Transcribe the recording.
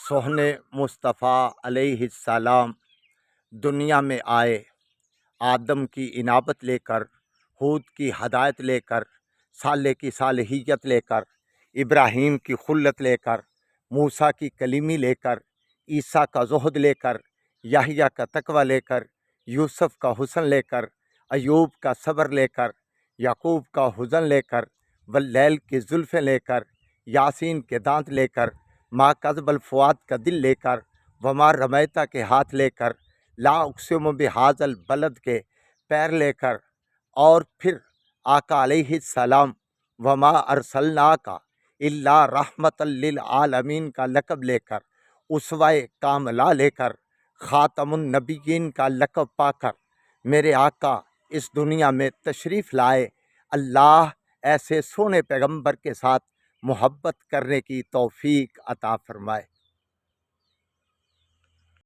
सोहन मुस्तफ़ा अलैहिस्सलाम दुनिया में आए, आदम की इनाबत लेकर, हूद की हदायत लेकर, साले की सालहियत लेकर, इब्राहीम की खुल्लत लेकर, मूसा की कलीमी लेकर, ईसा का ज़ुहद लेकर, याहिया का तकवा लेकर, यूसुफ का हुस्न लेकर, अयूब का सब्र लेकर, याकूब का हुज़न लेकर, वल्लैल की जुल्फ़ें लेकर, यासीन के दांत लेकर, मा कज़बल फ़ुआद का दिल लेकर, वमा रमैता के हाथ लेकर, ला उक़सिमु बिहाज़ल बलद के पैर लेकर, और फिर आका अलैहिस्सलाम वमा अरसलनाका इल्ला रहमतल लिल आलमीन का लक़ब लेकर, उसवाए कामला लेकर, ख़ातमुन नबिय्यीन का लक़ब पाकर मेरे आका इस दुनिया में तशरीफ़ लाए। अल्लाह ऐसे सोने पैगंबर के साथ मोहब्बत करने की तौफ़ीक अता फ़रमाए।